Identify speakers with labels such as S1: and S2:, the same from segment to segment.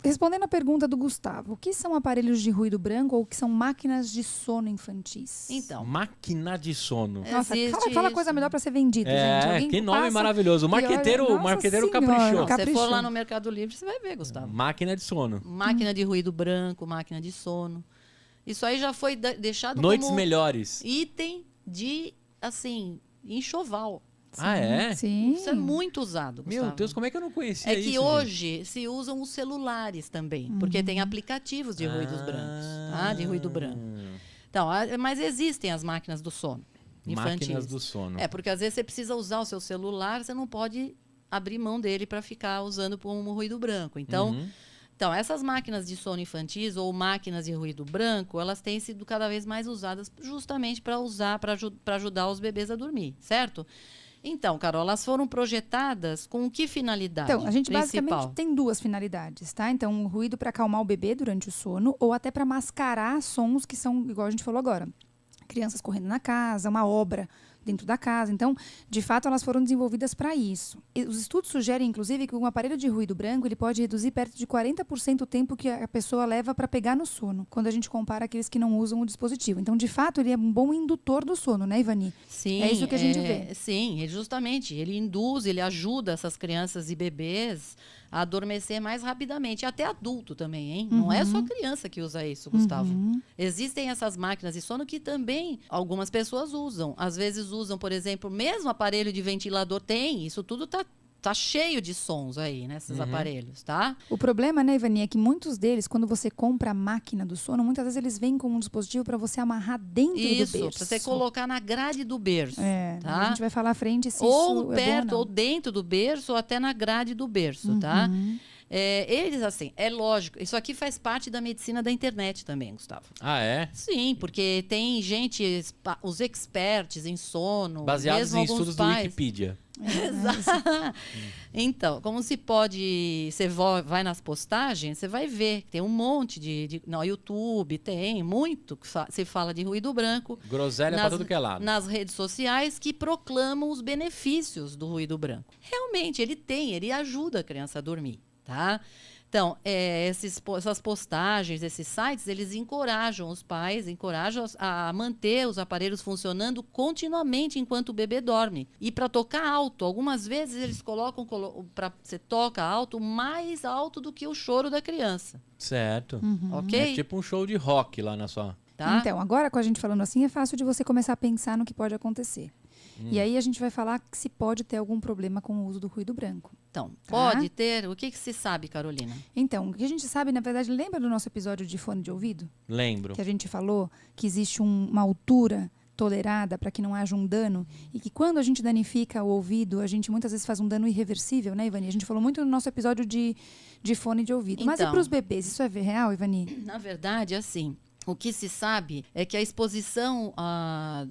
S1: respondendo a pergunta do Gustavo, o que são aparelhos de ruído branco ou o que são máquinas de sono infantis?
S2: Então,
S3: Máquina de sono.
S1: Nossa,
S2: existe
S1: fala
S2: isso.
S1: coisa melhor para ser vendido, gente. Alguém
S3: Que nome
S1: passa
S3: maravilhoso. O
S1: e olha,
S3: marqueteiro,
S1: nossa
S3: marqueteiro
S1: senhora,
S3: caprichou.
S2: Não, se você for
S1: caprichou.
S2: lá no Mercado Livre, você vai ver, Gustavo.
S3: Máquina de sono.
S2: Máquina de ruído branco, máquina de sono. Isso aí já foi deixado
S3: Noites
S2: como
S3: melhores.
S2: item de, assim, enxoval.
S3: Ah, é?
S1: Sim.
S2: Isso é muito usado, Gustavo.
S3: Meu Deus, como é que eu não conhecia
S2: É
S3: isso,
S2: que
S3: gente?
S2: hoje se usam os celulares também, porque tem aplicativos de ruídos brancos, tá? De ruído branco. Então, mas existem as máquinas do sono infantis.
S3: Máquinas do sono.
S2: Porque às vezes você precisa usar o seu celular, você não pode abrir mão dele para ficar usando como ruído branco. Então, essas máquinas de sono infantis ou máquinas de ruído branco, elas têm sido cada vez mais usadas justamente para ajudar os bebês a dormir, certo? Então, Carol, elas foram projetadas com que finalidade
S1: Então, a gente
S2: principal?
S1: basicamente tem duas finalidades, tá? Então, um ruído para acalmar o bebê durante o sono ou até para mascarar sons que são, igual a gente falou agora, crianças correndo na casa, uma obra dentro da casa. Então, de fato, elas foram desenvolvidas para isso. E os estudos sugerem, inclusive, que um aparelho de ruído branco ele pode reduzir perto de 40% o tempo que a pessoa leva para pegar no sono, quando a gente compara aqueles que não usam o dispositivo. Então, de fato, ele é um bom indutor do sono, né, Ivani?
S2: Sim,
S1: é isso que a gente vê.
S2: Sim, justamente. Ele induz, ele ajuda essas crianças e bebês a adormecer mais rapidamente. Até adulto também, hein? Não é só criança que usa isso, Gustavo. Existem essas máquinas de sono que também algumas pessoas usam. Às vezes usam, por exemplo, mesmo aparelho de ventilador tem. Isso tudo tá cheio de sons aí, nesses aparelhos, tá?
S1: O problema, né, Ivani, é que muitos deles, quando você compra a máquina do sono, muitas vezes eles vêm com um dispositivo para você amarrar dentro do berço.
S2: Isso, para você colocar na grade do berço.
S1: Tá? A gente vai falar à frente se
S2: ou
S1: isso
S2: perto,
S1: é bom ou
S2: ou dentro do berço, ou até na grade do berço, tá? Eles, assim, é lógico, isso aqui faz parte da medicina da internet também, Gustavo.
S3: Ah, é?
S2: Sim, porque tem gente, os experts em sono,
S3: Baseados
S2: mesmo
S3: em
S2: alguns
S3: estudos
S2: pais.
S3: do Wikipedia.
S2: Exato. Então, como se pode, você vai nas postagens, você vai ver que tem um monte no YouTube, tem muito que se fala de ruído branco.
S3: Groselha pra tudo que é lado.
S2: Nas redes sociais que proclamam os benefícios do ruído branco. Realmente, ele ajuda a criança a dormir, tá? Então, essas postagens, esses sites, eles encorajam os pais, encorajam a manter os aparelhos funcionando continuamente enquanto o bebê dorme. E para tocar alto, algumas vezes eles colocam, você toca alto, mais alto do que o choro da criança.
S3: Certo.
S2: Ok?
S3: É tipo um show de rock lá na sua...
S2: Tá?
S1: Então, agora com a gente falando assim, é fácil de você começar a pensar no que pode acontecer. E aí a gente vai falar que se pode ter algum problema com o uso do ruído branco.
S2: Então, pode ter. O que se sabe, Carolina?
S1: Então, o que a gente sabe, na verdade, lembra do nosso episódio de fone de ouvido?
S3: Lembro.
S1: Que a gente falou que existe uma altura tolerada para que não haja um dano e que quando a gente danifica o ouvido, a gente muitas vezes faz um dano irreversível, né, Ivani? A gente falou muito no nosso episódio de fone de ouvido. Mas e para os bebês? Isso é real, Ivani?
S2: Na verdade, assim... O que se sabe é que a exposição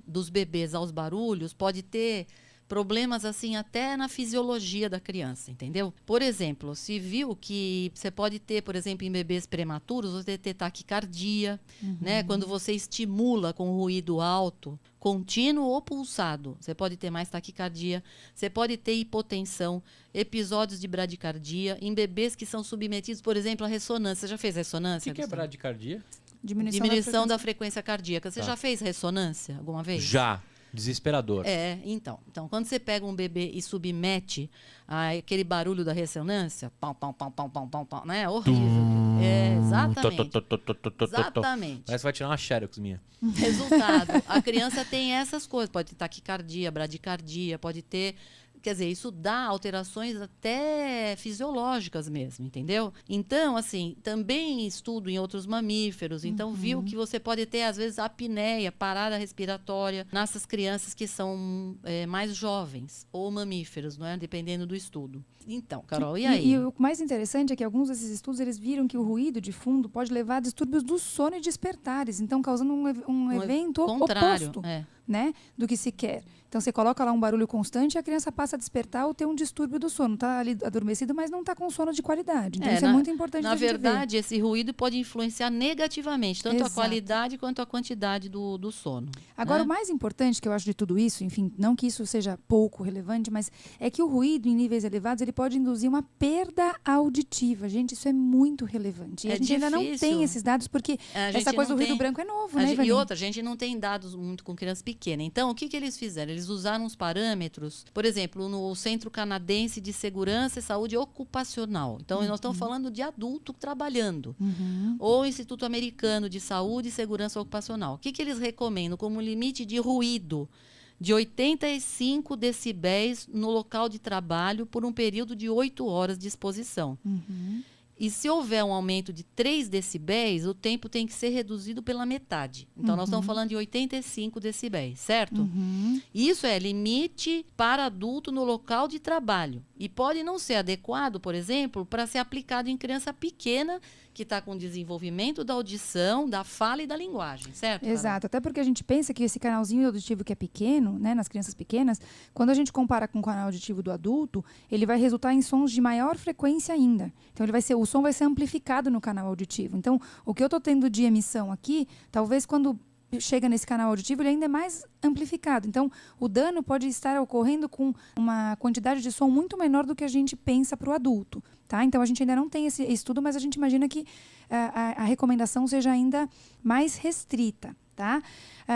S2: dos bebês aos barulhos pode ter problemas assim até na fisiologia da criança, entendeu? Por exemplo, se viu que você pode ter, por exemplo, em bebês prematuros, você ter taquicardia, né? Quando você estimula com ruído alto, contínuo ou pulsado, você pode ter mais taquicardia, você pode ter hipotensão, episódios de bradicardia em bebês que são submetidos, por exemplo, à ressonância. Você já fez ressonância?
S3: O que é bradicardia?
S2: Diminuição da frequência cardíaca. Você já fez ressonância alguma vez?
S3: Já. Desesperador.
S2: Então, quando você pega um bebê e submete aquele barulho da ressonância, pão, pão, pão, pão, pão, pão, pão, né? Horrível. Exatamente. Exatamente.
S3: Mas vai tirar uma xerox minha.
S2: Resultado, a criança tem essas coisas. Pode ter taquicardia, bradicardia, pode ter... Quer dizer, isso dá alterações até fisiológicas mesmo, entendeu? Então, assim, também estudo em outros mamíferos. Então, viu que você pode ter, às vezes, apneia, parada respiratória, nessas crianças que são mais jovens ou mamíferos, não é? Dependendo do estudo. Então, Carol, e aí?
S1: E o mais interessante é que alguns desses estudos, eles viram que o ruído de fundo pode levar a distúrbios do sono e despertares. Então, causando um evento
S2: contrário,
S1: oposto né, do que se quer. Então, você coloca lá um barulho constante e a criança passa a despertar ou ter um distúrbio do sono. Está ali adormecido, mas não está com sono de qualidade. Então, isso é muito importante
S2: Na
S1: da gente ver.
S2: verdade, esse ruído pode influenciar negativamente, tanto a
S1: Exato.
S2: qualidade quanto a quantidade do sono.
S1: Agora,
S2: né?
S1: o mais importante que eu acho de tudo isso, enfim, não que isso seja pouco relevante, mas é que o ruído em níveis elevados, ele pode induzir uma perda auditiva. Gente, isso é muito relevante. E
S2: É
S1: a gente ainda não
S2: difícil.
S1: tem esses dados, porque
S2: A gente
S1: essa coisa
S2: não
S1: do ruído
S2: tem-
S1: branco é novo,
S2: A
S1: né,
S2: gente-
S1: Ivani?
S2: E outra, a gente não tem dados muito com criança pequena. Então, o que eles fizeram? Eles usaram uns parâmetros, por exemplo, no Centro Canadense de Segurança e Saúde Ocupacional. Então, nós estamos falando de adulto trabalhando. Ou o Instituto Americano de Saúde e Segurança Ocupacional. O que eles recomendam como limite de ruído? De 85 decibéis no local de trabalho por um período de 8 horas de exposição. E se houver um aumento de 3 decibéis, o tempo tem que ser reduzido pela metade. Então, nós estamos falando de 85 decibéis, certo? Isso é limite para adulto no local de trabalho. E pode não ser adequado, por exemplo, para ser aplicado em criança pequena que está com desenvolvimento da audição, da fala e da linguagem, certo? Carol?
S1: Exato, até porque a gente pensa que esse canalzinho auditivo que é pequeno, né, nas crianças pequenas, quando a gente compara com o canal auditivo do adulto, ele vai resultar em sons de maior frequência ainda. Então, o som vai ser amplificado no canal auditivo. Então, o que eu estou tendo de emissão aqui, talvez quando chega nesse canal auditivo, ele ainda é mais amplificado. Então, o dano pode estar ocorrendo com uma quantidade de som muito menor do que a gente pensa para o adulto. Tá? Então, a gente ainda não tem esse estudo, mas a gente imagina que a recomendação seja ainda mais restrita. Tá?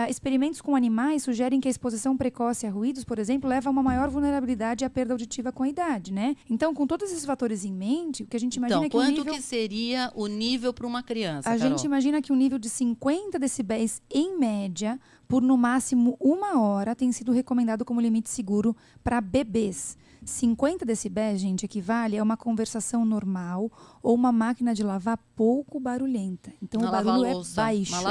S1: Experimentos com animais sugerem que a exposição precoce a ruídos, por exemplo, leva a uma maior vulnerabilidade à perda auditiva com a idade, né? Então, com todos esses fatores em mente, o que a gente imagina
S2: Então,
S1: é que o
S2: quanto
S1: nível...
S2: que seria o nível para uma criança,
S1: A
S2: Carol?
S1: gente imagina que um nível de 50 decibéis, em média, por no máximo 1 hora, tem sido recomendado como limite seguro para bebês. 50 decibéis, gente, equivale a uma conversação normal ou uma máquina de lavar pouco barulhenta. Então,
S2: Uma
S1: o barulho é
S2: lava-louça,
S1: baixo.
S2: uma